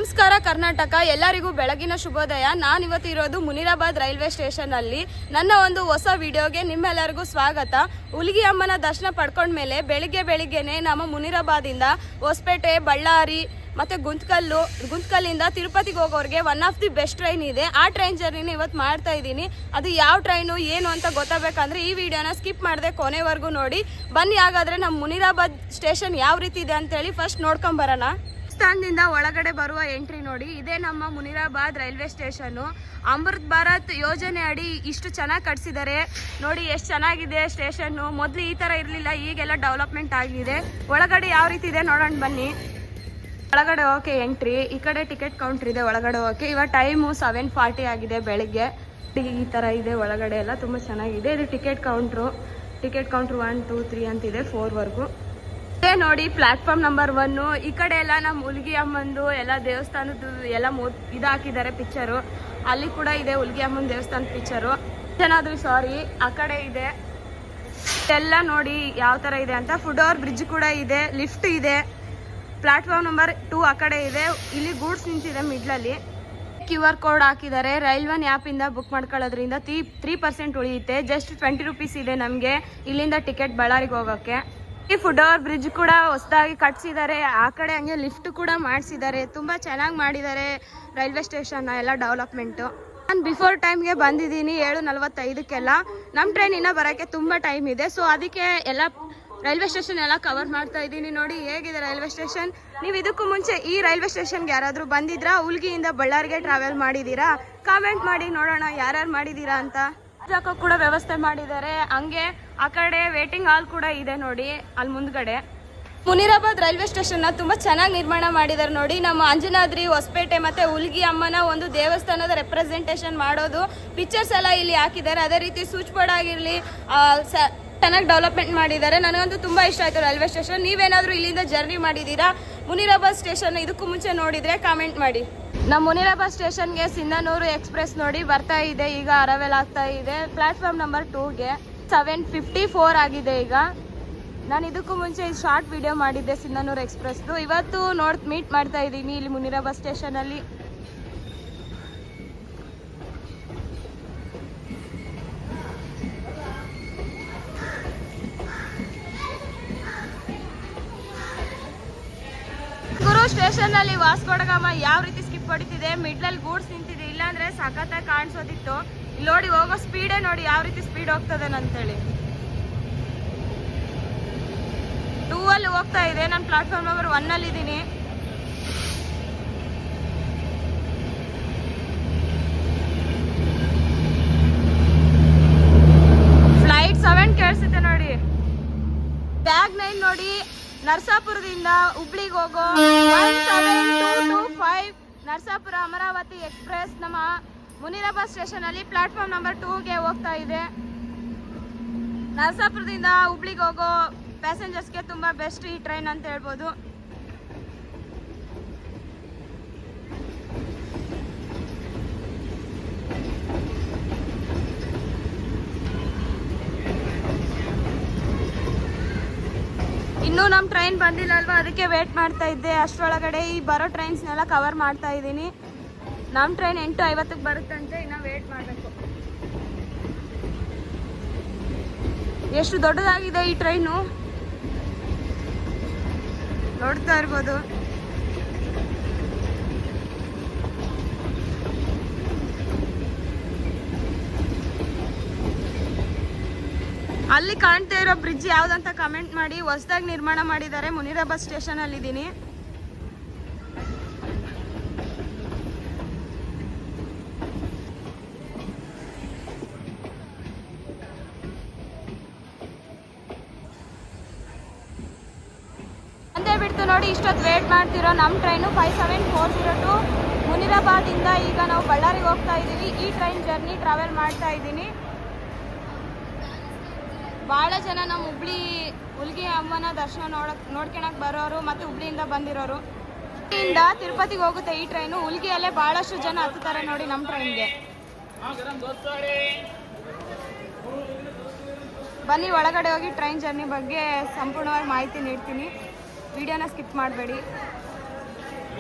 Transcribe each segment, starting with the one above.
ನಮಸ್ಕಾರ ಕರ್ನಾಟಕ, ಎಲ್ಲರಿಗೂ ಬೆಳಗಿನ ಶುಭೋದಯ. ನಾನಿವತ್ತು ಇರೋದು ಮುನಿರಾಬಾದ್ ರೈಲ್ವೆ ಸ್ಟೇಷನ್ ಅಲ್ಲಿ. ನನ್ನ ಒಂದು ಹೊಸ ವಿಡಿಯೋಗೆ ನಿಮ್ಮೆಲ್ಲರಿಗೂ ಸ್ವಾಗತ. ಹುಲಿಗಿ ಅಮ್ಮನ ದರ್ಶನ ಪಡ್ಕೊಂಡ್ಮೇಲೆ ಬೆಳಿಗ್ಗೆನೆ ನಮ್ಮ ಮುನಿರಾಬಾದಿಂದ ಹೊಸಪೇಟೆ, ಬಳ್ಳಾರಿ ಮತ್ತೆ ಗುಂತ್ಕಲ್ಲಿಂದ ತಿರುಪತಿಗೆ ಹೋಗೋರಿಗೆ one of the best train ಇದೆ. ಆ ಟ್ರೈನ್ ಜರ್ನಿನ ಇವತ್ತು ಮಾಡ್ತಾ ಇದ್ದೀನಿ. ಅದು ಯಾವ ಟ್ರೈನು ಏನು ಅಂತ ಗೊತ್ತಾಗಬೇಕಂದ್ರೆ ಈ ವಿಡಿಯೋನ ಸ್ಕಿಪ್ ಮಾಡದೆ ಕೊನೆವರೆಗೂ ನೋಡಿ. ಬನ್ನಿ ಹಾಗಾದ್ರೆ ನಮ್ಮ ಮುನಿರಾಬಾದ್ ಸ್ಟೇಷನ್ ಯಾವ ರೀತಿ ಇದೆ ಅಂತೇಳಿ ಫಸ್ಟ್ ನೋಡ್ಕೊಂಬರೋಣ. ಸ್ಥಾನದಿಂದ ಒಳಗಡೆ ಬರುವ ಎಂಟ್ರಿ ನೋಡಿ, ಇದೇ ನಮ್ಮ ಮುನಿರಾಬಾದ್ ರೈಲ್ವೆ ಸ್ಟೇಷನ್ನು. ಅಮೃತ್ ಭಾರತ್ ಯೋಜನೆ ಅಡಿ ಇಷ್ಟು ಚೆನ್ನಾಗಿ ಕಟ್ಸಿದ್ದಾರೆ ನೋಡಿ. ಎಷ್ಟು ಚೆನ್ನಾಗಿದೆ ಸ್ಟೇಷನ್ನು. ಮೊದಲು ಈ ಥರ ಇರಲಿಲ್ಲ, ಈಗೆಲ್ಲ ಡೆವಲಪ್ಮೆಂಟ್ ಆಗಿದೆ. ಒಳಗಡೆ ಯಾವ ರೀತಿ ಇದೆ ನೋಡೋಣ ಬನ್ನಿ. ಒಳಗಡೆ ಹೋಗೋಕೆ ಎಂಟ್ರಿ, ಈ ಕಡೆ ಟಿಕೆಟ್ ಕೌಂಟ್ರ್ ಇದೆ ಒಳಗಡೆ ಹೋಗೋಕೆ. ಇವಾಗ ಟೈಮು 7:40 ಆಗಿದೆ ಬೆಳಿಗ್ಗೆ. ಈ ಥರ ಇದೆ ಒಳಗಡೆ ಎಲ್ಲ, ತುಂಬ ಚೆನ್ನಾಗಿದೆ. ಇದು ಟಿಕೆಟ್ ಕೌಂಟ್ರು 1, 2, 3 ಅಂತಿದೆ 4ವರೆಗೂ. ಇದೇ ನೋಡಿ ಪ್ಲಾಟ್ಫಾರ್ಮ್ ನಂಬರ್ 1. ಈ ಕಡೆ ಎಲ್ಲ ನಮ್ಮ ಹುಲಿಗಿ ಅಮ್ಮಂದು ಎಲ್ಲ ದೇವಸ್ಥಾನದ್ದು ಎಲ್ಲ ಇದು ಹಾಕಿದ್ದಾರೆ ಪಿಕ್ಚರು. ಅಲ್ಲಿ ಕೂಡ ಇದೆ ಹುಲಿಗಿ ಅಮ್ಮನ ದೇವಸ್ಥಾನದ ಪಿಕ್ಚರು. ಏನಾದ್ರೂ ಸಾರಿ, ಆ ಕಡೆ ಇದೆ ಎಲ್ಲ ನೋಡಿ ಯಾವ ಥರ ಇದೆ ಅಂತ. ಫುಡ್ ಓವರ್ ಬ್ರಿಡ್ಜ್ ಕೂಡ ಇದೆ, ಲಿಫ್ಟ್ ಇದೆ. ಪ್ಲಾಟ್ಫಾರ್ಮ್ ನಂಬರ್ 2 ಆ ಕಡೆ ಇದೆ. ಇಲ್ಲಿ ಗೂಡ್ಸ್ ನಿಂತಿದೆ ಮಿಡ್ಲಲ್ಲಿ. QR ಕೋಡ್ ಹಾಕಿದ್ದಾರೆ. ರೈಲ್ವನ್ ಆ್ಯಪಿಂದ ಬುಕ್ ಮಾಡ್ಕೊಳ್ಳೋದ್ರಿಂದ 3% ಉಳಿಯುತ್ತೆ. ಜಸ್ಟ್ 20 ರೂಪೀಸ್ ಇದೆ ನಮಗೆ ಇಲ್ಲಿಂದ ಟಿಕೆಟ್ ಬಳ್ಳಾರಿಗೆ ಹೋಗೋಕ್ಕೆ. ಈ ಫುಡ್ ಓವರ್ ಬ್ರಿಡ್ಜ್ ಕೂಡ ಹೊಸದಾಗಿ ಕಟ್ಸಿದ್ದಾರೆ. ಆ ಕಡೆ ಹಂಗೆ ಲಿಫ್ಟ್ ಕೂಡ ಮಾಡಿಸಿದ್ದಾರೆ. ತುಂಬ ಚೆನ್ನಾಗಿ ಮಾಡಿದ್ದಾರೆ ರೈಲ್ವೆ ಸ್ಟೇಷನ್ನ ಎಲ್ಲ ಡೆವಲಪ್ಮೆಂಟು. ನಾನು ಬಿಫೋರ್ ಟೈಮ್ಗೆ ಬಂದಿದ್ದೀನಿ 7:45ಕ್ಕೆಲ್ಲ. ನಮ್ಮ ಟ್ರೈನ್ ಇನ್ನೂ ಬರೋಕ್ಕೆ ತುಂಬ ಟೈಮ್ ಇದೆ. ಸೊ ಅದಕ್ಕೆ ಎಲ್ಲ ರೈಲ್ವೆ ಸ್ಟೇಷನ್ ಎಲ್ಲ ಕವರ್ ಮಾಡ್ತಾ ಇದ್ದೀನಿ. ನೋಡಿ ಹೇಗಿದೆ ರೈಲ್ವೆ ಸ್ಟೇಷನ್. ನೀವು ಇದಕ್ಕೂ ಮುಂಚೆ ಈ ರೈಲ್ವೆ ಸ್ಟೇಷನ್ಗೆ ಯಾರಾದರೂ ಬಂದಿದ್ರಾ? ಹುಲಿಗಿಯಿಂದ ಬಳ್ಳಾರಿಗೆ ಟ್ರಾವೆಲ್ ಮಾಡಿದ್ದೀರಾ? ಕಾಮೆಂಟ್ ಮಾಡಿ ನೋಡೋಣ ಯಾರ್ಯಾರು ಮಾಡಿದ್ದೀರಾ ಅಂತ. ಜಾಗ ಕೂಡ ವ್ಯವಸ್ಥೆ ಮಾಡಿದ್ದಾರೆ. ಹಂಗೆ ಆ ಕಡೆ ವೇಟಿಂಗ್ ಹಾಲ್ ಕೂಡ ಇದೆ ನೋಡಿ ಅಲ್ಲಿ ಮುಂದ್ಗಡೆ. ಮುನಿರಾಬಾದ್ ರೈಲ್ವೆ ಸ್ಟೇಷನ್ನ ತುಂಬ ಚೆನ್ನಾಗಿ ನಿರ್ಮಾಣ ಮಾಡಿದ್ದಾರೆ ನೋಡಿ. ನಮ್ಮ ಅಂಜನಾದ್ರಿ, ಹೊಸಪೇಟೆ ಮತ್ತು ಹುಲಿಗಿ ಅಮ್ಮನ ಒಂದು ದೇವಸ್ಥಾನದ ರೆಪ್ರೆಸೆಂಟೇಷನ್ ಮಾಡೋದು ಪಿಕ್ಚರ್ಸ್ ಎಲ್ಲ ಇಲ್ಲಿ ಹಾಕಿದ್ದಾರೆ. ಅದೇ ರೀತಿ ಸ್ವಿಚ್ ಬೋರ್ಡ್ ಆಗಿರಲಿ ಚೆನ್ನಾಗಿ ಡೆವಲಪ್ಮೆಂಟ್ ಮಾಡಿದ್ದಾರೆ. ನನಗಂತೂ ತುಂಬ ಇಷ್ಟ ಆಯಿತು ರೈಲ್ವೆ ಸ್ಟೇಷನ್. ನೀವೇನಾದರೂ ಇಲ್ಲಿಂದ ಜರ್ನಿ ಮಾಡಿದ್ದೀರಾ? ಮುನಿರಾಬಾದ್ ಸ್ಟೇಷನ್ ಇದಕ್ಕೂ ಮುಂಚೆ ನೋಡಿದರೆ ಕಾಮೆಂಟ್ ಮಾಡಿ. ನಮ್ಮ ಮುನಿರಾಬಾದ್ ಸ್ಟೇಷನ್ಗೆ ಸಿಂಧನೂರು ಎಕ್ಸ್ಪ್ರೆಸ್ ನೋಡಿ ಬರ್ತಾ ಇದೆ. ಈಗ ಅರವೆಲ್ ಆಗ್ತಾ ಇದೆ. ಪ್ಲಾಟ್ಫಾರ್ಮ್ ನಂಬರ್ 2ಗೆ 7:54 ಆಗಿದೆ ಈಗ. ನಾನು ಇದಕ್ಕೂ ಮುಂಚೆ ಶಾರ್ಟ್ ವಿಡಿಯೋ ಮಾಡಿದ್ದೆ ಸಿಂಧನೂರು ಎಕ್ಸ್ಪ್ರೆಸ್ದು. ಇವತ್ತು ಮೀಟ್ ಮಾಡ್ತಾ ಇದ್ದೀನಿ ಇಲ್ಲಿ ಮುನಿರಾಬಾದ್ ಸ್ಟೇಷನಲ್ಲಿ. ಸ್ಟೇಷನ್ ಅಲ್ಲಿ ವಾಸ್ಕೋ ಡ ಗಾಮ ಯಾವ ರೀತಿ ಸ್ಕಿಪ್ ಹೊಡಿತಿದೆ. ಮಿಡ್ಲಲ್ಲಿ ಗೂಡ್ಸ್ ನಿಂತಿದೆ, ಇಲ್ಲಾಂದ್ರೆ ಸಖತ್ತಾಗಿ ಕಾಣಿಸೋದಿತ್ತು. ಇಲ್ಲಿ ನೋಡಿ ಹೋಗೋ ಸ್ಪೀಡೇ ನೋಡಿ ಯಾವ ರೀತಿ ಸ್ಪೀಡ್ ಹೋಗ್ತದೆ ಅಂತೇಳಿ. 2 ಅಲ್ಲಿ ಹೋಗ್ತಾ ಇದೆ. ನಾನು ಪ್ಲಾಟ್ಫಾರ್ಮ್ ನಂಬರ್ 1 ಅಲ್ಲಿ ಇದ್ದೀನಿ. ಫ್ಲೈಟ್ 7 ಕೇಳಿಸುತ್ತೆ ನೋಡಿ. ಟ್ಯಾಗ್ 9 ನೋಡಿ. ನರಸಾಪುರದಿಂದ ಹುಬ್ಳಿಗೆ ಹೋಗೋ 17225 ನರಸಾಪುರ ಅಮರಾವತಿ ಎಕ್ಸ್ಪ್ರೆಸ್ ನಮ್ಮ ಮುನಿರಾಬಾದ್ ಸ್ಟೇಷನ್ ಅಲ್ಲಿ ಪ್ಲಾಟ್ಫಾರ್ಮ್ ನಂಬರ್ 2ಗೆ ಹೋಗ್ತಾ ಇದೆ. ನರಸಾಪುರದಿಂದ ಹುಬ್ಳಿಗೆ ಹೋಗೋ ಪ್ಯಾಸೆಂಜರ್ಸ್ಗೆ ತುಂಬ ಬೆಸ್ಟ್ ಈ ಟ್ರೈನ್ ಅಂತ ಹೇಳ್ಬೋದು. ಇನ್ನೂ ನಮ್ಮ ಟ್ರೈನ್ ಬಂದಿಲ್ಲ ಅಲ್ವಾ, ಅದಕ್ಕೆ ವೇಟ್ ಮಾಡ್ತಾ ಇದ್ದೆ. ಅಷ್ಟರೊಳಗಡೆ ಈ ಬರೋ ಟ್ರೈನ್ಸ್ನೆಲ್ಲ ಕವರ್ ಮಾಡ್ತಾ ಇದ್ದೀನಿ. ನಮ್ಮ ಟ್ರೈನ್ 8:50ಕ್ಕೆ ಬರುತ್ತಂತೆ, ಇನ್ನು ವೇಟ್ ಮಾಡಬೇಕು. ಎಷ್ಟು ದೊಡ್ಡದಾಗಿದೆ ಈ ಟ್ರೈನು ನೋಡ್ತಾ ಇರ್ಬೋದು. ಅಲ್ಲಿ ಕಾಣ್ತಾ ಇರೋ ಬ್ರಿಡ್ಜ್ ಯಾವ್ದಂತ ಕಮೆಂಟ್ ಮಾಡಿ. ಹೊಸದಾಗಿ ನಿರ್ಮಾಣ ಮಾಡಿದ್ದಾರೆ. ಮುನಿರಾಬಾದ್ ಸ್ಟೇಷನ್ ಅಲ್ಲಿ ಇದ್ದೀನಿ. ಅಂದೇ ಬಿಡ್ತು ನೋಡಿ, ಇಷ್ಟೊತ್ತು ವೇಟ್ ಮಾಡ್ತಿರೋ ನಮ್ಮ ಟ್ರೈನು 57402 ಮುನಿರಾಬಾದ್ ಇಂದ ಈಗ ನಾವು ಬಳ್ಳಾರಿಗೆ ಹೋಗ್ತಾ ಇದ್ದೀವಿ. ಈ ಟ್ರೈನ್ ಜರ್ನಿ ಟ್ರಾವೆಲ್ ಮಾಡ್ತಾ ಇದ್ದೀನಿ. ಭಾಳ ಜನ ನಮ್ಮ ಹುಲಿಗಿ ಅಮ್ಮನ ದರ್ಶನ ನೋಡ್ಕೊಳಕ್ಕೆ ಬರೋರು ಮತ್ತು ಹುಬ್ಳಿಯಿಂದ ಬಂದಿರೋರು. ಹುಬ್ಳಿಯಿಂದ ತಿರುಪತಿಗೆ ಹೋಗುತ್ತೆ ಈ ಟ್ರೈನು. ಹುಲಿಗಿಯಲ್ಲೇ ಭಾಳಷ್ಟು ಜನ ಹತ್ತುತ್ತಾರೆ ನೋಡಿ ನಮ್ಮ ಟ್ರೈನ್ಗೆ. ಬನ್ನಿ ಒಳಗಡೆ ಹೋಗಿ ಟ್ರೈನ್ ಜರ್ನಿ ಬಗ್ಗೆ ಸಂಪೂರ್ಣವಾಗಿ ಮಾಹಿತಿ ನೀಡ್ತೀನಿ. ವಿಡಿಯೋನ ಸ್ಕಿಪ್ ಮಾಡಬೇಡಿ.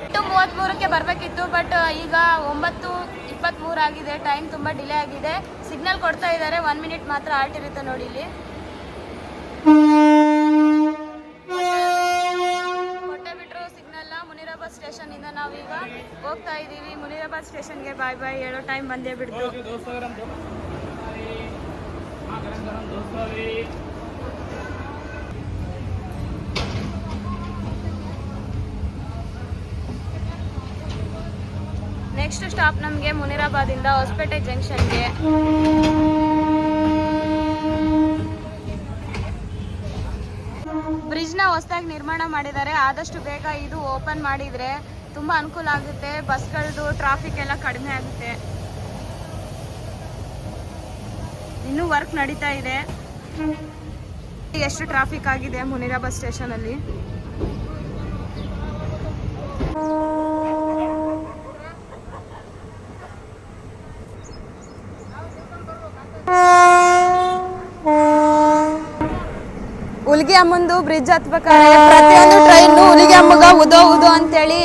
8:33ಕ್ಕೆ ಬರಬೇಕಿತ್ತು, ಬಟ್ ಈಗ 9:23 ಆಗಿದೆ. ಟೈಮ್ ತುಂಬ ಡಿಲೇ ಆಗಿದೆ. ಸಿಗ್ನಲ್ ಕೊಡ್ತಾ ಇದ್ದಾರೆ, 1 ಮಿನಿಟ್ ಮಾತ್ರ ಆಲ್ಟ್ ಇರುತ್ತೆ ನೋಡಿ ಇಲ್ಲಿ. ಕೊಟ್ಟೆ ಬಿಟ್ರು ಸಿಗ್ನಲ್ನ. ಮುನಿರಾಬಾದ್ ಸ್ಟೇಷನ್ ಇಂದ ನಾವೀಗ ಹೋಗ್ತಾ ಇದ್ದೀವಿ ಮುನಿರಾಬಾದ್ ಸ್ಟೇಷನ್ಗೆ. ಬಾಯ್ ಬಾಯ್ ಹೇಳೋ ಟೈಮ್ ಬಂದೇ ಬಿಡ್ತು. ನೆಕ್ಸ್ಟ್ ಸ್ಟಾಪ್ ನಮಗೆ ಮುನಿರಾಬಾದಿಂದ ಹೊಸಪೇಟೆ ಜಂಕ್ಷನ್ಗೆ. ಬ್ರಿಡ್ಜ್ನ ಹೊಸದಾಗಿ ನಿರ್ಮಾಣ ಮಾಡಿದ್ದಾರೆ. ಆದಷ್ಟು ಬೇಗ ಇದು ಓಪನ್ ಮಾಡಿದರೆ ತುಂಬ ಅನುಕೂಲ ಆಗುತ್ತೆ. ಬಸ್ಗಳದ್ದು ಟ್ರಾಫಿಕ್ ಎಲ್ಲ ಕಡಿಮೆ ಆಗುತ್ತೆ. ಇನ್ನೂ ವರ್ಕ್ ನಡೀತಾ ಇದೆ. ಎಷ್ಟು ಟ್ರಾಫಿಕ್ ಆಗಿದೆ ಮುನಿರಾಬಾದ್ ಸ್ಟೇಷನಲ್ಲಿ. ಹುಲಿಗೆ ಅಮ್ಮಂದು ಬ್ರಿಡ್ಜ್ ಹತ್ಬೇಕಾದ್ರೆ ಪ್ರತಿಯೊಂದು ಟ್ರೈನು ಹುಲಿಗೆ ಅಮ್ಮಗ ಉದೋ ಉದೋ ಅಂತೇಳಿ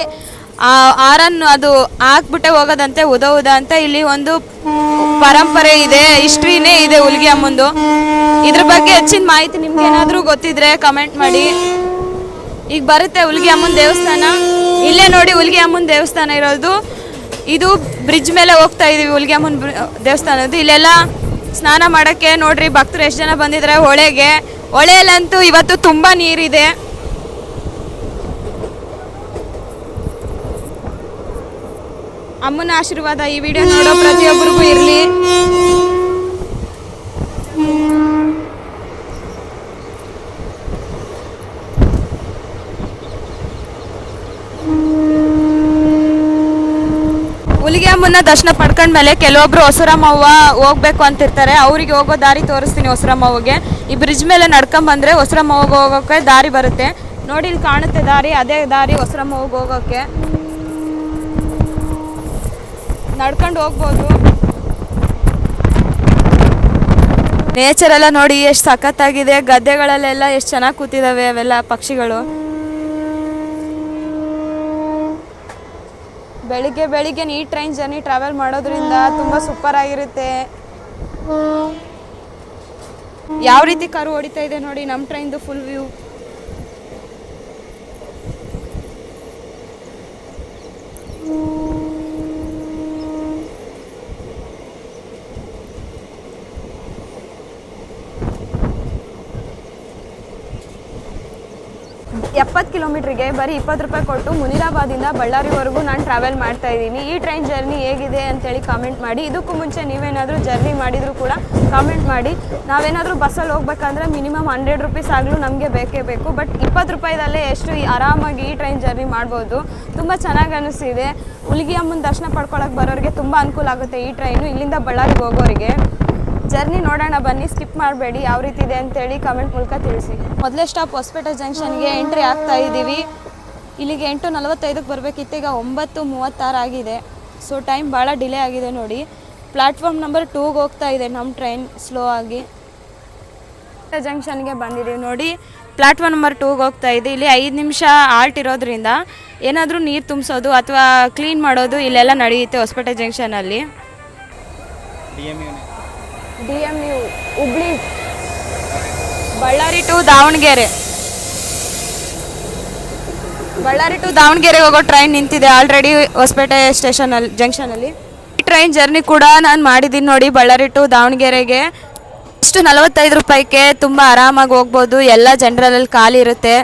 ಆರನ್ನು ಅದು ಹಾಕ್ಬಿಟ್ಟೆ ಹೋಗೋದಂತೆ, ಉದೋ ಉದ ಅಂತ. ಇಲ್ಲಿ ಒಂದು ಪರಂಪರೆ ಇದೆ, ಹಿಸ್ಟ್ರಿನೇ ಇದೆ ಹುಲಿಗೆ ಅಮ್ಮಂದು. ಇದ್ರ ಬಗ್ಗೆ ಹೆಚ್ಚಿನ ಮಾಹಿತಿ ನಿಮ್ಗೆ ಏನಾದರೂ ಗೊತ್ತಿದ್ರೆ ಕಮೆಂಟ್ ಮಾಡಿ. ಈಗ ಬರುತ್ತೆ ಹುಲಿಗೆ ಅಮ್ಮನ ದೇವಸ್ಥಾನ. ಇಲ್ಲೇ ನೋಡಿ ಹುಲಿಗೆ ಅಮ್ಮನ ದೇವಸ್ಥಾನ ಇರೋದು. ಇದು ಬ್ರಿಡ್ಜ್ ಮೇಲೆ ಹೋಗ್ತಾ ಇದೀವಿ ಹುಲಿಗೆ ಅಮ್ಮನ ದೇವಸ್ಥಾನದ್ದು. ಇಲ್ಲೆಲ್ಲ ಸ್ನಾನ ಮಾಡೋಕ್ಕೆ ನೋಡ್ರಿ ಭಕ್ತರು ಎಷ್ಟು ಜನ ಬಂದಿದ್ದಾರೆ. ಹೊಳೆಯಲ್ಲಂತೂ ಇವತ್ತು ತುಂಬ ನೀರಿದೆ. ಅಮ್ಮನ ಆಶೀರ್ವಾದ ಈ ವಿಡಿಯೋ ನೋಡೋ ಪ್ರತಿಯೊಬ್ಬರಿಗೂ ಇರಲಿ. ಹುಲಿಗೆ ಅಮ್ಮನ ದರ್ಶನ ಪಡ್ಕೊಂಡ್ಮೇಲೆ ಕೆಲವೊಬ್ರು ಹೊಸರಮ್ಮವ್ವ ಹೋಗ್ಬೇಕು ಅಂತಿರ್ತಾರೆ. ಅವರಿಗೆ ಹೋಗೋ ದಾರಿ ತೋರಿಸ್ತೀನಿ. ಹೊಸರಮ್ಮವ್ವಗೆ ಈ ಬ್ರಿಡ್ಜ್ ಮೇಲೆ ನಡ್ಕೊಂಡ್ ಬಂದ್ರೆ ಹೊಸರಮ್ಮವ್ವಗೆ ಹೋಗೋಕೆ ದಾರಿ ಬರುತ್ತೆ ನೋಡಿ. ಇಲ್ಲಿ ಕಾಣುತ್ತೆ ದಾರಿ, ಅದೇ ದಾರಿ ಹೊಸರಮ್ಮವ್ವಗೆ ಹೋಗೋಕೆ. ನಡ್ಕೊಂಡು ಹೋಗ್ಬೋದು. ನೇಚರ್ ಎಲ್ಲ ನೋಡಿ ಎಷ್ಟು ಸಖತ್ತಾಗಿದೆ. ಗದ್ದೆಗಳಲ್ಲೆಲ್ಲ ಎಷ್ಟು ಚೆನ್ನಾಗಿ ಕೂತಿದಾವೆ ಅವೆಲ್ಲ ಪಕ್ಷಿಗಳು. ಬೆಳಿಗ್ಗೆ ಈ ಟ್ರೈನ್ ಜರ್ನಿ ಟ್ರಾವೆಲ್ ಮಾಡೋದ್ರಿಂದ ತುಂಬ ಸೂಪರ್ ಆಗಿರುತ್ತೆ. ಯಾವ ರೀತಿ ಕಾರು ಹೊಡಿತಾ ಇದೆ ನೋಡಿ ನಮ್ಮ ಟ್ರೈನ್ದು ಫುಲ್ ವ್ಯೂ. $70 ಕಿಲೋಮೀಟ್ರಿಗೆ ಬರೀ 20 ರೂಪಾಯಿ ಕೊಟ್ಟು ಮುನಿರಾಬಾದಿಂದ ಬಳ್ಳಾರಿವರೆಗೂ ನಾನು ಟ್ರಾವೆಲ್ ಮಾಡ್ತಾ ಇದ್ದೀನಿ. ಈ ಟ್ರೈನ್ ಜರ್ನಿ ಹೇಗಿದೆ ಅಂತೇಳಿ ಕಾಮೆಂಟ್ ಮಾಡಿ. ಇದಕ್ಕೂ ಮುಂಚೆ ನೀವೇನಾದರೂ ಜರ್ನಿ ಮಾಡಿದರೂ ಕೂಡ ಕಾಮೆಂಟ್ ಮಾಡಿ. ನಾವೇನಾದರೂ ಬಸ್ಸಲ್ಲಿ ಹೋಗ್ಬೇಕಂದ್ರೆ ಮಿನಿಮಮ್ 100 ರೂಪೀಸ್ ಆಗಲೂ ನಮಗೆ ಬೇಕೇ ಬೇಕು. ಬಟ್ 20 ರೂಪಾಯಿದಲ್ಲೇ ಎಷ್ಟು ಆರಾಮಾಗಿ ಈ ಟ್ರೈನ್ ಜರ್ನಿ ಮಾಡ್ಬೋದು. ತುಂಬ ಚೆನ್ನಾಗಿ ಅನ್ನಿಸ್ತಿದೆ. ಹುಲಿಗೆ ಅಮ್ಮನ ದರ್ಶನ ಪಡ್ಕೊಳ್ಳೋಕೆ ಬರೋರಿಗೆ ತುಂಬ ಅನುಕೂಲ ಆಗುತ್ತೆ ಈ ಟ್ರೈನು. ಇಲ್ಲಿಂದ ಬಳ್ಳಾರಿಗೆ ಹೋಗೋರಿಗೆ ಜರ್ನಿ ನೋಡೋಣ ಬನ್ನಿ, ಸ್ಕಿಪ್ ಮಾಡಬೇಡಿ. ಯಾವ ರೀತಿ ಇದೆ ಅಂತೇಳಿ ಕಮೆಂಟ್ ಮೂಲಕ ತಿಳಿಸಿ. ಮೊದಲೇ ಸ್ಟಾಪ್ ಹೊಸಪೇಟೆ ಜಂಕ್ಷನ್ಗೆ ಎಂಟ್ರಿ ಆಗ್ತಾ ಇದ್ದೀವಿ. ಇಲ್ಲಿಗೆ 8:45ಕ್ಕೆ ಬರಬೇಕಿತ್ತು, ಈಗ 9:36 ಆಗಿದೆ. ಸೊ ಟೈಮ್ ಭಾಳ ಡಿಲೇ ಆಗಿದೆ ನೋಡಿ. ಪ್ಲ್ಯಾಟ್ಫಾರ್ಮ್ ನಂಬರ್ 2ಗೆ ಹೋಗ್ತಾ ಇದೆ ನಮ್ಮ ಟ್ರೈನ್ ಸ್ಲೋ ಆಗಿ. ಜಂಕ್ಷನ್ಗೆ ಬಂದಿದ್ದೀವಿ ನೋಡಿ. ಪ್ಲ್ಯಾಟ್ಫಾರ್ಮ್ ನಂಬರ್ 2ಗೆ ಹೋಗ್ತಾ ಇದೆ. ಇಲ್ಲಿ 5 ನಿಮಿಷ ಆಲ್ಟ್ ಇರೋದ್ರಿಂದ ಏನಾದರೂ ನೀರು ತುಂಬಿಸೋದು ಅಥವಾ ಕ್ಲೀನ್ ಮಾಡೋದು ಇಲ್ಲೆಲ್ಲ ನಡೆಯುತ್ತೆ ಹೊಸಪೇಟೆ ಜಂಕ್ಷನಲ್ಲಿ. DMU Hubli Bellary to Davangere. Bellary to ದಾವಣಗೆರೆಗೆ ಹೋಗೋ ಟ್ರೈನ್ ನಿಂತಿದೆ ಆಲ್ರೆಡಿ ಹೊಸಪೇಟೆ ಸ್ಟೇಷನಲ್ಲಿ ಜಂಕ್ಷನಲ್ಲಿ. ಈ ಟ್ರೈನ್ ಜರ್ನಿ ಕೂಡ ನಾನು ಮಾಡಿದ್ದೀನಿ ನೋಡಿ. ಬಳ್ಳಾರಿ ಟು ದಾವಣಗೆರೆಗೆ ಇಷ್ಟು 45 ರೂಪಾಯಿಗೆ ತುಂಬ ಆರಾಮಾಗಿ ಹೋಗ್ಬೋದು. ಎಲ್ಲ ಜನರಲಲ್ಲಿ ಖಾಲಿ ಇರುತ್ತೆ.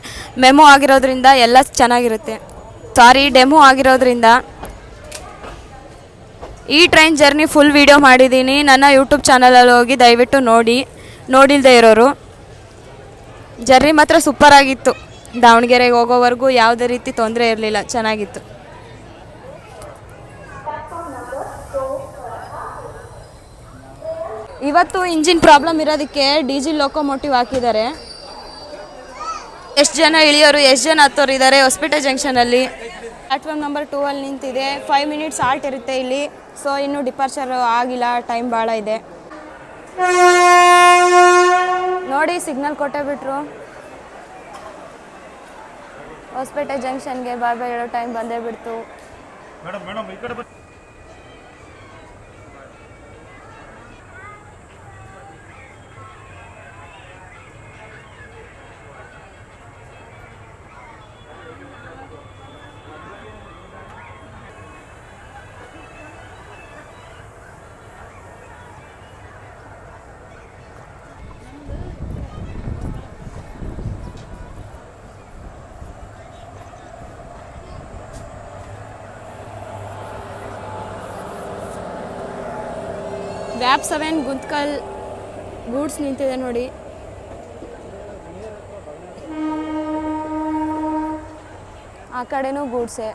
ಮೆಮೊ ಆಗಿರೋದ್ರಿಂದ ಎಲ್ಲ ಚೆನ್ನಾಗಿರುತ್ತೆ. ಡೆಮೋ ಆಗಿರೋದ್ರಿಂದ ಈ ಟ್ರೈನ್ ಜರ್ನಿ ಫುಲ್ ವೀಡಿಯೋ ಮಾಡಿದ್ದೀನಿ. ನನ್ನ ಯೂಟ್ಯೂಬ್ ಚಾನಲಲ್ಲಿ ಹೋಗಿ ದಯವಿಟ್ಟು ನೋಡಿ. ನೋಡಿಲ್ಲದೆ ಇರೋರು. ಜರ್ನಿ ಮಾತ್ರ ಸೂಪರಾಗಿತ್ತು. ದಾವಣಗೆರೆಗೆ ಹೋಗೋವರೆಗೂ ಯಾವುದೇ ರೀತಿ ತೊಂದರೆ ಇರಲಿಲ್ಲ, ಚೆನ್ನಾಗಿತ್ತು. ಇವತ್ತು ಇಂಜಿನ್ ಪ್ರಾಬ್ಲಮ್ ಇರೋದಕ್ಕೆ ಡೀಸೆಲ್ ಲೋಕೋಮೋಟಿವ್ ಹಾಕಿದ್ದಾರೆ. ಎಷ್ಟು ಜನ ಇಳಿಯೋರು ಎಷ್ಟು ಜನ ಹತ್ತೋರು ಇದ್ದಾರೆ ಹೊಸಪೇಟೆ ಜಂಕ್ಷನಲ್ಲಿ. ಪ್ಲ್ಯಾಟ್ಫಾರ್ಮ್ ನಂಬರ್ 2 ಅಲ್ಲಿ ನಿಂತಿದೆ. 5 ಮಿನಿಟ್ಸ್ ಆಲ್ಟ್ ಇರುತ್ತೆ ಇಲ್ಲಿ. ಸೊ ಇನ್ನೂ ಡಿಪಾರ್ಚರ್ ಆಗಿಲ್ಲ, ಟೈಮ್ ಭಾಳ ಇದೆ ನೋಡಿ. ಸಿಗ್ನಲ್ ಕೊಟ್ಟೇ ಬಿಟ್ರು. ಹೊಸಪೇಟೆ ಜಂಕ್ಷನ್ಗೆ ಬಾಯ್ ಬಾಯ್ ಹೇಳೋ ಟೈಮ್ ಬಂದೇ ಬಿಡ್ತು. ಮೇಡಮ್ ಮೇಡಮ್ ಈ ಕಡೆ ಬನ್ನಿ. ವ್ಯಾಪ್ 7 ಗುಂತ್ಕಲ್ ಗೂಡ್ಸ್ ನಿಂತಿದೆ ನೋಡಿ. ಆ ಕಡೆನೂ ಗೂಡ್ಸೆ.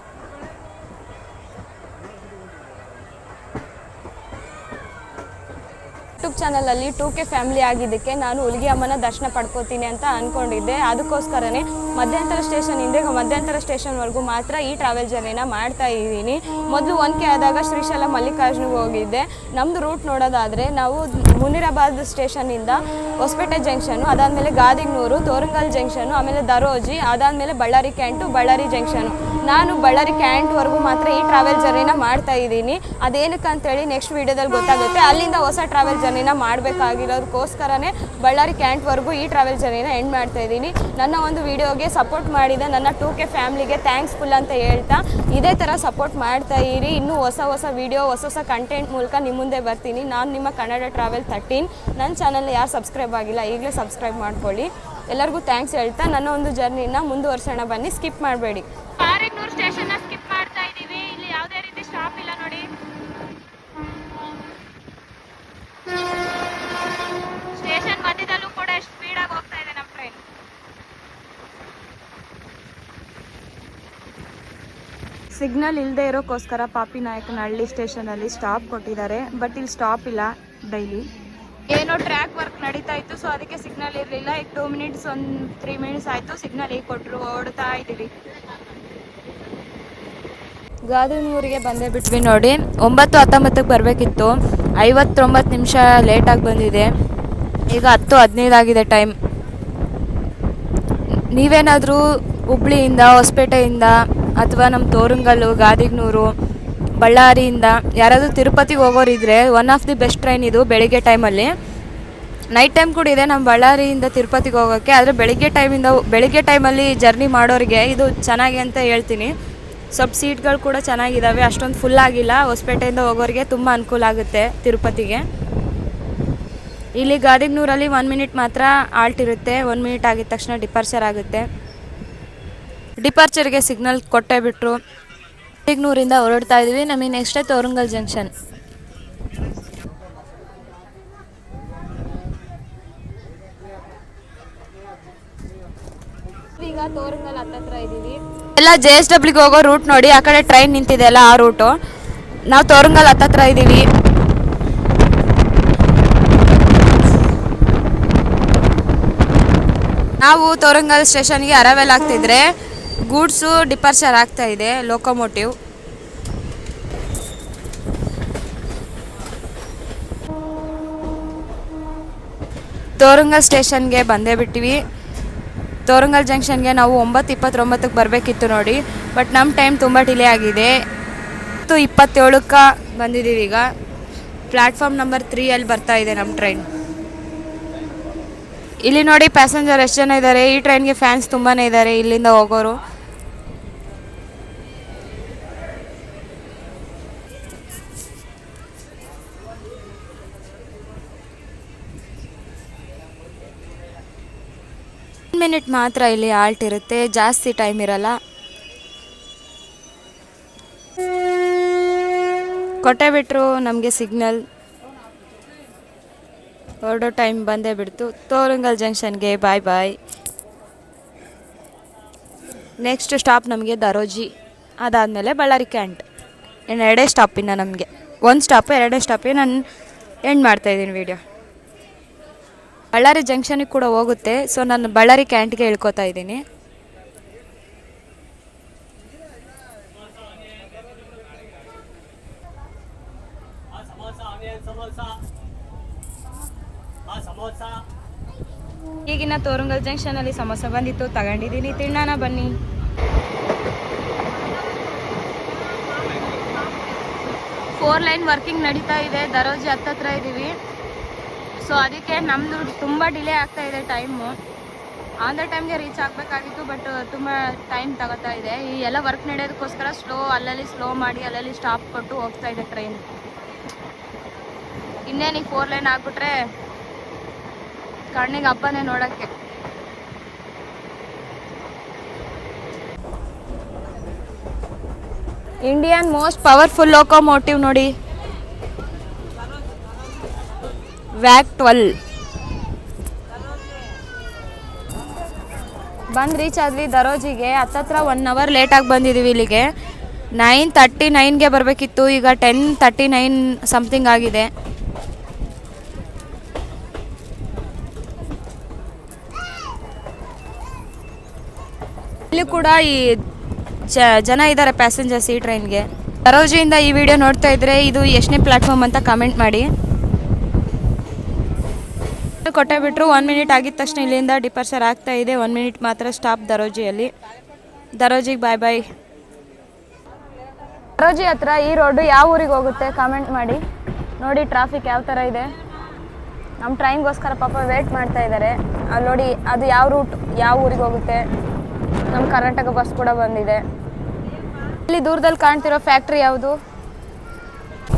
ಯೂಟ್ಯೂಬ್ ಚಾನಲಲ್ಲಿ 2K ಫ್ಯಾಮಿಲಿ ಆಗಿದ್ದಕ್ಕೆ ನಾನು ಹುಲಿಗೆ ಅಮ್ಮನ ದರ್ಶನ ಪಡ್ಕೋತೀನಿ ಅಂತ ಅಂದ್ಕೊಂಡಿದ್ದೆ. ಅದಕ್ಕೋಸ್ಕರನೇ ಮಧ್ಯಂತರ ಸ್ಟೇಷನಿಂದ ಮಧ್ಯಂತರ ಸ್ಟೇಷನ್ವರೆಗೂ ಮಾತ್ರ ಈ ಟ್ರಾವೆಲ್ ಜರ್ನಿನ ಮಾಡ್ತಾ ಇದ್ದೀನಿ. ಮೊದಲು 1K ಆದಾಗ ಶ್ರೀಶೈಲ ಮಲ್ಲಿಕಾರ್ಜುನಿಗೆ ಹೋಗಿದ್ದೆ. ನಮ್ಮದು ರೂಟ್ ನೋಡೋದಾದರೆ ನಾವು ಮುನಿರಾಬಾದ್ ಸ್ಟೇಷನಿಂದ ಹೊಸಪೇಟೆ ಜಂಕ್ಷನು, ಅದಾದಮೇಲೆ ಗಾದಿಗ್ನೂರು, ತೋರಂಗಲ್ ಜಂಕ್ಷನು, ಆಮೇಲೆ ದರೋಜಿ, ಅದಾದಮೇಲೆ ಬಳ್ಳಾರಿ ಕ್ಯಾಂಟು, ಬಳ್ಳಾರಿ ಜಂಕ್ಷನು. ನಾನು ಬಳ್ಳಾರಿ ಕ್ಯಾಂಟ್ವರೆಗೂ ಮಾತ್ರ ಈ ಟ್ರಾವೆಲ್ ಜರ್ನಿನ ಮಾಡ್ತಾ ಇದ್ದೀನಿ. ಅದೇನಕ್ಕೆ ಅಂತೇಳಿ ನೆಕ್ಸ್ಟ್ ವೀಡಿಯೋದಲ್ಲಿ ಗೊತ್ತಾಗುತ್ತೆ. ಅಲ್ಲಿಂದ ಹೊಸ ಟ್ರಾವೆಲ್ ಜರ್ನಿನ ಮಾಡಬೇಕಾಗಿರೋದಕ್ಕೋಸ್ಕರನೇ ಬಳ್ಳಾರಿ ಕ್ಯಾಂಟ್ವರೆಗೂ ಈ ಟ್ರಾವೆಲ್ ಜರ್ನಿನ ಎಂಡ್ ಮಾಡ್ತಾ ಇದ್ದೀನಿ. ನನ್ನ ಒಂದು ವಿಡಿಯೋಗೆ ಸಪೋರ್ಟ್ ಮಾಡಿದ ನನ್ನ 2K ಫ್ಯಾಮ್ಲಿಗೆ ಥ್ಯಾಂಕ್ಸ್ಫುಲ್ ಅಂತ ಹೇಳ್ತಾ ಇದೇ ಥರ ಸಪೋರ್ಟ್ ಮಾಡ್ತಾ ಇರಿ. ಇನ್ನೂ ಹೊಸ ವಿಡಿಯೋ ಹೊಸ ಕಂಟೆಂಟ್ ಮೂಲಕ ನಿಮ್ಮ ಮುಂದೆ ಬರ್ತೀನಿ. ನಾನು ನಿಮ್ಮ ಕನ್ನಡ ಟ್ರಾವೆಲ್ 13. ನನ್ನ ಚಾನಲ್ನ ಯಾರು ಸಬ್ಸ್ಕ್ರೈಬ್ ಆಗಿಲ್ಲ ಈಗಲೇ ಸಬ್ಸ್ಕ್ರೈಬ್ ಮಾಡ್ಕೊಳ್ಳಿ. ಎಲ್ಲರಿಗೂ ಥ್ಯಾಂಕ್ಸ್ ಹೇಳ್ತಾ ನನ್ನ ಒಂದು ಜರ್ನಿನ ಮುಂದುವರ್ಸೋಣ ಬನ್ನಿ. ಸ್ಕಿಪ್ ಮಾಡಬೇಡಿ. ಕಾರಿಗ್ನೂರು ಸ್ಟೇಷನ್ನ ಸ್ಕಿಪ್ ಮಾಡ್ತಾ ಇದ್ದೀವಿ. ಇಲ್ಲಿ ಯಾವುದೇ ರೀತಿ ಸ್ಟಾಪ್ ಇಲ್ಲ ನೋಡಿ. ಸ್ಟೇಷನ್ ಮಧ್ಯದಲ್ಲೂ ಕೂಡ ಎಷ್ಟು ಸ್ಪೀಡಾಗಿ ಹೋಗ್ತಾ ಇದೆ ನಮ್ಮ ಟ್ರೈನ್. ಸಿಗ್ನಲ್ ಇಲ್ಲದೆ ಇರೋಕ್ಕೋಸ್ಕರ ಪಾಪಿನಾಯಕನಹಳ್ಳಿ ಸ್ಟೇಷನಲ್ಲಿ ಸ್ಟಾಪ್ ಕೊಟ್ಟಿದ್ದಾರೆ. ಬಟ್ ಇಲ್ಲಿ ಸ್ಟಾಪ್ ಇಲ್ಲ ಡೈಲಿ. ಏನೋ ಟ್ರ್ಯಾಕ್ ವರ್ಕ್ ನಡೀತಾ ಇತ್ತು, ಸೊ ಅದಕ್ಕೆ ಸಿಗ್ನಲ್ ಇರಲಿಲ್ಲ. ಈಗ 2 ಮಿನಿಟ್ಸ್ 3 ಮಿನಿಟ್ಸ್ ಆಯಿತು. ಸಿಗ್ನಲ್ ಈಗ ಕೊಟ್ಟರು, ಓಡ್ತಾ ಇದ್ದೀವಿ. ಗಾದಿಗ್ನೂರಿಗೆ ಬಂದೇ ಬಿಟ್ವಿ ನೋಡಿ. 9:19ಕ್ಕೆ ಬರಬೇಕಿತ್ತು, 59 ನಿಮಿಷ ಲೇಟಾಗಿ ಬಂದಿದೆ. ಈಗ 10:15 ಆಗಿದೆ ಟೈಮ್. ನೀವೇನಾದರೂ ಹುಬ್ಳಿಯಿಂದ, ಹೊಸಪೇಟೆಯಿಂದ ಅಥವಾ ನಮ್ಮ ತೋರಂಗಲ್ಲು, ಗಾದಿಗ್ನೂರು, ಬಳ್ಳಾರಿಯಿಂದ ಯಾರಾದರೂ ತಿರುಪತಿಗೆ ಹೋಗೋರಿದ್ರೆ one of the best train ಇದು ಬೆಳಿಗ್ಗೆ ಟೈಮಲ್ಲಿ. ನೈಟ್ ಟೈಮ್ ಕೂಡ ಇದೆ ನಮ್ಮ ಬಳ್ಳಾರಿಯಿಂದ ತಿರುಪತಿಗೆ ಹೋಗೋಕ್ಕೆ. ಆದರೆ ಬೆಳಿಗ್ಗೆ ಟೈಮಲ್ಲಿ ಜರ್ನಿ ಮಾಡೋರಿಗೆ ಇದು ಚೆನ್ನಾಗಿ ಅಂತ ಹೇಳ್ತೀನಿ. ಸ್ವಲ್ಪ ಸೀಟ್ಗಳು ಕೂಡ ಚೆನ್ನಾಗಿದ್ದಾವೆ, ಅಷ್ಟೊಂದು ಫುಲ್ ಆಗಿಲ್ಲ. ಹೊಸಪೇಟೆಯಿಂದ ಹೋಗೋರಿಗೆ ತುಂಬ ಅನುಕೂಲ ಆಗುತ್ತೆ ತಿರುಪತಿಗೆ. ಇಲ್ಲಿ ಗಾದಿಗ್ನೂರಲ್ಲಿ 1 ಮಿನಿಟ್ ಮಾತ್ರ ಆಲ್ಟ್ ಇರುತ್ತೆ. 1 ಮಿನಿಟ್ ಆಗಿದ ತಕ್ಷಣ ಡಿಪಾರ್ಚರ್ ಆಗುತ್ತೆ. ಡಿಪಾರ್ಚರ್ಗೆ ಸಿಗ್ನಲ್ ಕೊಟ್ಟೇ ಬಿಟ್ಟರು. ಗಾದಿಗ್ನೂರಿಂದ ಹೊರಡ್ತಾ ಇದ್ದೀವಿ. ನಮಗೆ ನೆಕ್ಸ್ಟೇ ತೋರಂಗಲ್ ಜಂಕ್ಷನ್. ಈಗ ತೋರಂಗಲ್ ಹತ್ತತ್ರ ಇದ್ದೀವಿ. ಎಲ್ಲ JSWಗೆ ಹೋಗೋ ರೂಟ್ ನೋಡಿ. ಆ ಕಡೆ ಟ್ರೈನ್ ನಿಂತಿದೆ ಅಲ್ಲ, ಆ ರೂಟು. ನಾವು ತೋರಂಗಲ್ ಹತ್ತತ್ರ ಇದ್ದೀವಿ. ನಾವು ತೋರಂಗಲ್ ಸ್ಟೇಷನ್ಗೆ ಅರೈವಲ್ ಆಗ್ತಿದ್ರೆ ಗೂಡ್ಸು ಡಿಪಾರ್ಚರ್ ಆಗ್ತಾ ಇದೆ, ಲೋಕೋಮೋಟಿವ್. ತೋರಂಗಲ್ ಸ್ಟೇಷನ್ಗೆ ಬಂದೇ ಬಿಟ್ಟಿವಿ. ತೋರಂಗಲ್ ಜಂಕ್ಷನ್ಗೆ ನಾವು 9:29ಕ್ಕೆ ಬರಬೇಕಿತ್ತು ನೋಡಿ. ಬಟ್ ನಮ್ಮ ಟೈಮ್ ತುಂಬ ಡಿಲೇ ಆಗಿದೆ. 10:27ಕ್ಕೆ ಬಂದಿದ್ದೀವಿ. ಈಗ ಪ್ಲ್ಯಾಟ್ಫಾರ್ಮ್ ನಂಬರ್ 3 ಬರ್ತಾ ಇದೆ ನಮ್ಮ ಟ್ರೈನ್. ಇಲ್ಲಿ ನೋಡಿ ಪ್ಯಾಸೆಂಜರ್ ಎಷ್ಟು ಜನ ಇದ್ದಾರೆ. ಈ ಟ್ರೈನ್ಗೆ ಫ್ಯಾನ್ಸ್ ತುಂಬಾ ಇದ್ದಾರೆ ಇಲ್ಲಿಂದ ಹೋಗೋರು. ಮಿನಿಟ್ ಮಾತ್ರ ಇಲ್ಲಿ ಆಲ್ಟ್ ಇರುತ್ತೆ, ಜಾಸ್ತಿ ಟೈಮ್ ಇರಲ್ಲ. ಕೊಟ್ಟೆ ಬಿಟ್ಟರು ನಮಗೆ ಸಿಗ್ನಲ್. ಹೊರಡೋ ಟೈಮ್ ಬಂದೇ ಬಿಡ್ತು. ತೋರಂಗಲ್ ಜಂಕ್ಷನ್ಗೆ ಬಾಯ್ ಬಾಯ್. ನೆಕ್ಸ್ಟ್ ಸ್ಟಾಪ್ ನಮಗೆ ದರೋಜಿ, ಅದಾದಮೇಲೆ ಬಳ್ಳಾರಿ ಕ್ಯಾಂಟ್. ಇನ್ನು 2 ಸ್ಟಾಪಿನ ನಮಗೆ. 1 ಸ್ಟಾಪು 2 ಸ್ಟಾಪಿಗೆ ನಾನು ಎಂಡ್ ಮಾಡ್ತಾಯಿದ್ದೀನಿ ವಿಡಿಯೋ. ಬಳ್ಳಾರಿ ಜಂಕ್ಷನಿಗೆ ಕೂಡ ಹೋಗುತ್ತೆ, ಸೊ ನಾನು ಬಳ್ಳಾರಿ ಕ್ಯಾಂಟ್ಗೆ ಇಳ್ಕೊತಾ ಇದ್ದೀನಿ. ಈಗಿನ ತೋರಂಗಲ್ ಜಂಕ್ಷನಲ್ಲಿ ಸಮೋಸ ಬಂದಿತ್ತು, ತಗೊಂಡಿದ್ದೀನಿ. ತಿನ್ನೋಣ ಬನ್ನಿ. ಫೋರ್ ಲೈನ್ ವರ್ಕಿಂಗ್ ನಡೀತಾ ಇದೆ, ದರೋಜಿ ಹತ್ತತ್ರ ಇದ್ದೀವಿ. ಸೊ ಅದಕ್ಕೆ ನಮ್ಮದು ತುಂಬ ಡಿಲೇ ಆಗ್ತಾ ಇದೆ ಟೈಮು. ಆನ್ ದ ಟೈಮ್ಗೆ ರೀಚ್ ಆಗಬೇಕಾಗಿತ್ತು, ಬಟ್ ತುಂಬ ಟೈಮ್ ತಗೋತಾ ಇದೆ. ಈ ಎಲ್ಲ ವರ್ಕ್ ನಡೆಯೋದಕ್ಕೋಸ್ಕರ ಅಲ್ಲಲ್ಲಿ ಸ್ಲೋ ಮಾಡಿ ಅಲ್ಲಲ್ಲಿ ಸ್ಟಾಪ್ ಕೊಟ್ಟು ಹೋಗ್ತಾ ಇದೆ ಟ್ರೈನ್. ಇನ್ನೇನು ಈ ಫೋರ್ ಲೈನ್ ಆಗ್ಬಿಟ್ರೆ ಕಣ್ಣಿಗೆ ಹಬ್ಬನೇ ನೋಡೋಕ್ಕೆ. ಇಂಡಿಯನ್ ಮೋಸ್ಟ್ ಪವರ್ಫುಲ್ ಲೋಕೋಮೋಟಿವ್ ನೋಡಿ, ವ್ಯಾಕ್ 12 ಬಂದು ರೀಚ್ ಆದ್ವಿ ದರೋಜಿಗೆ. ಹತ್ತತ್ರ 1 ಅವರ್ ಲೇಟಾಗಿ ಬಂದಿದ್ದೀವಿ ಇಲ್ಲಿಗೆ. 9:39ಗೆ ಬರಬೇಕಿತ್ತು, ಈಗ 10:39 ಸಮಥಿಂಗ್ ಆಗಿದೆ. ಇಲ್ಲಿ ಕೂಡ ಈ ಜನ ಇದ್ದಾರೆ ಪ್ಯಾಸೆಂಜರ್ಸ್ ಈ ಟ್ರೈನ್ಗೆ. ದರೋಜಿಯಿಂದ ಈ ವಿಡಿಯೋ ನೋಡ್ತಾ ಇದ್ರೆ ಇದು ಎಷ್ಟನೇ ಪ್ಲಾಟ್ಫಾರ್ಮ್ ಅಂತ ಕಮೆಂಟ್ ಮಾಡಿ. ಕೊಟ್ಟೆ ಬಿಟ್ಟರು 1 ಮಿನಿಟ್ ಆಗಿದ ತಕ್ಷಣ ಇಲ್ಲಿಂದ ಡಿಪಾರ್ಚರ್ ಆಗ್ತಾ ಇದೆ. 1 ಮಿನಿಟ್ ಮಾತ್ರ ಸ್ಟಾಪ್ ದರೋಜಿಯಲ್ಲಿ. ದರೋಜಿಗೆ ಬಾಯ್ ಬಾಯ್. ದರೋಜಿ ಹತ್ರ ಈ ರೋಡು ಯಾವ ಊರಿಗೆ ಹೋಗುತ್ತೆ ಕಮೆಂಟ್ ಮಾಡಿ. ನೋಡಿ ಟ್ರಾಫಿಕ್ ಯಾವ ಥರ ಇದೆ. ನಮ್ಮ ಟ್ರೈನ್ಗೋಸ್ಕರ ಪಾಪ ವೇಟ್ ಮಾಡ್ತಾ ಇದ್ದಾರೆ. ಅಲ್ಲಿ ನೋಡಿ ಅದು ಯಾವ ರೂಟ್ ಯಾವ ಊರಿಗೆ ಹೋಗುತ್ತೆ. ನಮ್ಮ ಕರ್ನಾಟಕ ಬಸ್ ಕೂಡ ಬಂದಿದೆ. ಇಲ್ಲಿ ದೂರದಲ್ಲಿ ಕಾಣ್ತಿರೋ ಫ್ಯಾಕ್ಟ್ರಿ ಯಾವುದು?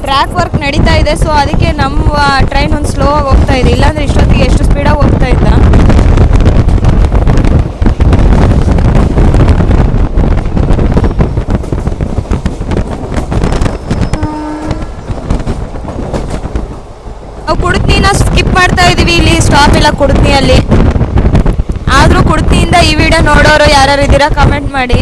ಟ್ರ್ಯಾಕ್ ವರ್ಕ್ ನಡೀತಾ ಇದೆ. ಸೊ ಅದಕ್ಕೆ ನಮ್ಮ ಟ್ರೈನ್ ಒಂದು ಸ್ಲೋ ಆಗಿ ಹೋಗ್ತಾ ಇದೆ, ಇಲ್ಲಾಂದ್ರೆ ಇಷ್ಟೊತ್ತಿಗೆ ಎಷ್ಟು ಸ್ಪೀಡಾಗಿ ಹೋಗ್ತಾ ಇದ್ದ. ನಾವು ಕುಡ್ತಿನ ಸ್ಕಿಪ್ ಮಾಡ್ತಾ ಇದೀವಿ. ಇಲ್ಲಿ ಸ್ಟಾಪ್ ಇಲ್ಲ ಕುಡ್ತಿಯಲ್ಲಿ. ಆದರೂ ಕುಡ್ತಿಯಿಂದ ಈ ವಿಡಿಯೋ ನೋಡೋರು ಯಾರ್ಯಾರು ಇದ್ದೀರಾ ಕಮೆಂಟ್ ಮಾಡಿ.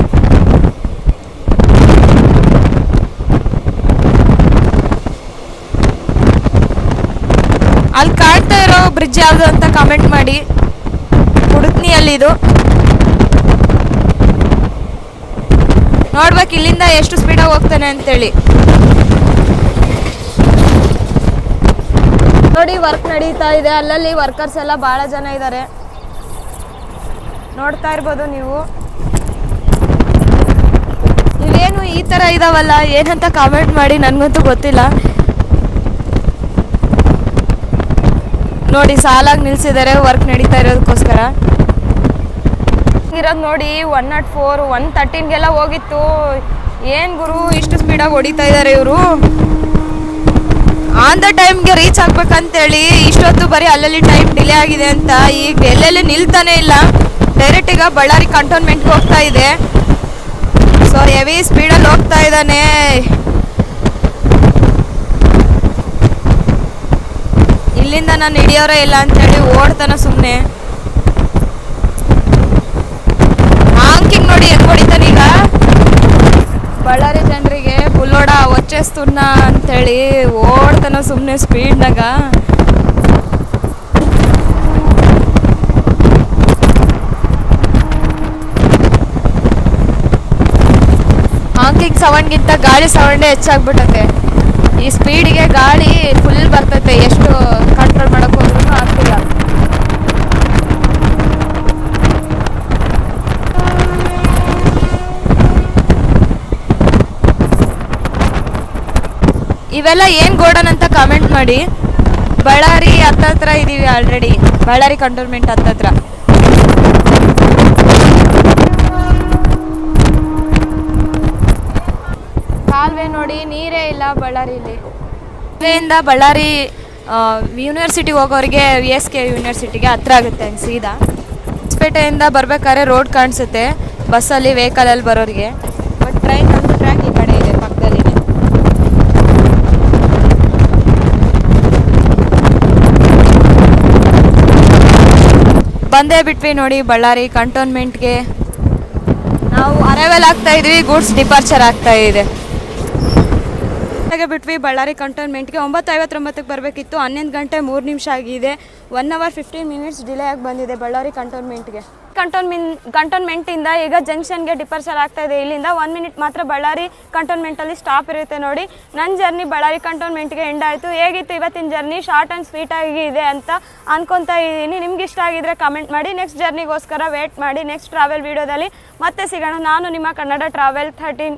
ಅಲ್ಲಿ ಕಾಣ್ತಾ ಇರೋ ಬ್ರಿಡ್ಜ್ ಯಾವುದು ಅಂತ ಕಮೆಂಟ್ ಮಾಡಿ. ಕುಡುತ್ನಿಯಲ್ಲಿ ಇದು ನೋಡ್ಬೇಕು ಇಲ್ಲಿಂದ ಎಷ್ಟು ಸ್ಪೀಡಾಗಿ ಹೋಗ್ತಾನೆ ಅಂತೇಳಿ. ನೋಡಿ ವರ್ಕ್ ನಡೀತಾ ಇದೆ, ಅಲ್ಲಲ್ಲಿ ವರ್ಕರ್ಸ್ ಎಲ್ಲ ಭಾಳ ಜನ ಇದ್ದಾರೆ, ನೋಡ್ತಾ ಇರ್ಬೋದು ನೀವು. ಇವೇನು ಈ ಥರ ಇದಾವಲ್ಲ ಏನಂತ ಕಮೆಂಟ್ ಮಾಡಿ, ನನಗಂತೂ ಗೊತ್ತಿಲ್ಲ. ನೋಡಿ ಸಾಲಾಗಿ ನಿಲ್ಸಿದ್ದಾರೆ ವರ್ಕ್ ನಡೀತಾ ಇರೋದಕ್ಕೋಸ್ಕರ. ಇರೋದು ನೋಡಿ 104 113ಗೆಲ್ಲ ಹೋಗಿತ್ತು. ಏನು ಗುರು ಇಷ್ಟು ಸ್ಪೀಡಾಗಿ ಹೊಡಿತಾ ಇದ್ದಾರೆ ಇವರು. ಆನ್ ದ ಟೈಮ್ಗೆ ರೀಚ್ ಆಗ್ಬೇಕಂತೇಳಿ ಇಷ್ಟೊತ್ತು ಬರೀ ಅಲ್ಲಲ್ಲಿ ಟೈಮ್ ಡಿಲೇ ಆಗಿದೆ ಅಂತ ಈಗ ಎಲ್ಲೆಲ್ಲಿ ನಿಲ್ತಾನೆ ಇಲ್ಲ. ಡೈರೆಕ್ಟ್ ಈಗ ಬಳ್ಳಾರಿ ಕಂಟೋನ್ಮೆಂಟ್ಗೆ ಹೋಗ್ತಾ ಇದೆ. ಸೊ ಹೆವಿ ಸ್ಪೀಡಲ್ಲಿ ಹೋಗ್ತಾ ಇದ್ದಾನೆ. ಇಲ್ಲಿಂದ ನಾನು ಹಿಡಿಯೋರೇ ಇಲ್ಲ ಅಂತೇಳಿ ಓಡ್ತಾನ ಸುಮ್ಮನೆ. ಹಾಂಕಿಂಗ್ ನೋಡಿ ಹೆಂಗ್ ಹೊಡಿತಾನೆ ಈಗ. ಬಳ್ಳಾರಿ ಜನರಿಗೆ ಬುಲ್ಲೋಡ ಒಚ್ಚೇಸ್ತುನ್ನ ಅಂತೇಳಿ ಓಡ್ತಾನ ಸುಮ್ಮನೆ ಸ್ಪೀಡ್ನಾಗ. ಹಾಂಕಿಂಗ್ ಸೌಂಡ್ಗಿಂತ ಗಾಳಿ ಸೌಂಡೇ ಹೆಚ್ಚಾಗ್ಬಿಟ್ಟತೆ. ಈ ಸ್ಪೀಡಿಗೆ ಗಾಳಿ ಫುಲ್ ಬರ್ತೈತೆ, ಎಷ್ಟು ಕಂಟ್ರೋಲ್ ಮಾಡೋಕೆ ಹೋದ್ರೂ ಆಗ್ತಿಲ್ಲ. ಇವೆಲ್ಲ ಏನು ಗೋಡನ್ ಅಂತ ಕಮೆಂಟ್ ಮಾಡಿ. ಬಳ್ಳಾರಿ ಹತ್ತತ್ರ ಇದ್ದೀವಿ ಆಲ್ರೆಡಿ, ಬಳ್ಳಾರಿ ಕಂಟೋನ್ಮೆಂಟ್ ಹತ್ತತ್ರ. ಕಾಲುವೆ ನೋಡಿ ನೀರೇ ಇಲ್ಲ ಬಳ್ಳಾರಿಲಿ. ಕಾಲುವೆಯಿಂದ ಬಳ್ಳಾರಿ ಯೂನಿವರ್ಸಿಟಿಗೆ ಹೋಗೋರಿಗೆ VSK ಯೂನಿವರ್ಸಿಟಿಗೆ ಹತ್ರ ಆಗುತ್ತೆ ಸೀದಾ. ಹೊಸಪೇಟೆಯಿಂದ ಬರ್ಬೇಕಾದ್ರೆ ರೋಡ್ ಕಾಣಿಸುತ್ತೆ ಬಸ್ಸಲ್ಲಿ ವೆಹಿಕಲಲ್ಲಿ ಬರೋರಿಗೆ. ಬಟ್ ಟ್ರೈನ್ ಒಂದು ಟ್ರ್ಯಾಕ್ ಈ ಕಡೆ ಇದೆ ಪಕ್ಕದಲ್ಲಿ. ಬಂದೇ ಬಿಟ್ವಿ ನೋಡಿ ಬಳ್ಳಾರಿ ಕಂಟೋನ್ಮೆಂಟ್ಗೆ. ನಾವು ಅರೈವಲ್ ಆಗ್ತಾ ಇದ್ವಿ, ಗೂಡ್ಸ್ ಡಿಪಾರ್ಚರ್ ಆಗ್ತಾ ಇದೆ. ಬಿಟ್ವಿ ಬಳ್ಳಾರಿ ಕಂಟೋನ್ಮೆಂಟ್ಗೆ. 9:59ಕ್ಕೆ ಬರಬೇಕಿತ್ತು, 11 ಗಂಟೆ 3 ನಿಮಿಷ ಆಗಿದೆ. 1 hour 15 minutes ಡಿಲೇ ಆಗಿ ಬಂದಿದೆ ಬಳ್ಳಾರಿ ಕಂಟೋನ್ಮೆಂಟ್ಗೆ. ಕಂಟೋನ್ಮೆಂಟಿಂದ ಈಗ ಜಂಕ್ಷನ್ಗೆ ಡಿಪಾರ್ಚರ್ ಆಗ್ತಾ ಇದೆ. ಇಲ್ಲಿಂದ 1 ಮಿನಿಟ್ ಮಾತ್ರ ಬಳ್ಳಾರಿ ಕಂಟೋನ್ಮೆಂಟಲ್ಲಿ ಸ್ಟಾಪ್ ಇರುತ್ತೆ ನೋಡಿ. ನನ್ನ ಜರ್ನಿ ಬಳ್ಳಾರಿ ಕಂಟೋನ್ಮೆಂಟ್ಗೆ ಎಂಡ್ ಆಯಿತು. ಹೇಗಿತ್ತು ಇವತ್ತಿನ ಜರ್ನಿ? ಶಾರ್ಟ್ ಆ್ಯಂಡ್ ಸ್ವೀಟ್ ಆಗಿ ಇದೆ ಅಂತ ಅನ್ಕೊತಾ ಇದ್ದೀನಿ. ನಿಮ್ಗೆ ಇಷ್ಟ ಆಗಿದ್ರೆ ಕಮೆಂಟ್ ಮಾಡಿ. ನೆಕ್ಸ್ಟ್ ಜರ್ನಿಗೋಸ್ಕರ ವೇಟ್ ಮಾಡಿ. ನೆಕ್ಸ್ಟ್ ಟ್ರಾವೆಲ್ ವೀಡಿಯೋದಲ್ಲಿ ಮತ್ತೆ ಸಿಗೋಣ. ನಾನು ನಿಮ್ಮ ಕನ್ನಡ ಟ್ರಾವೆಲ್ 13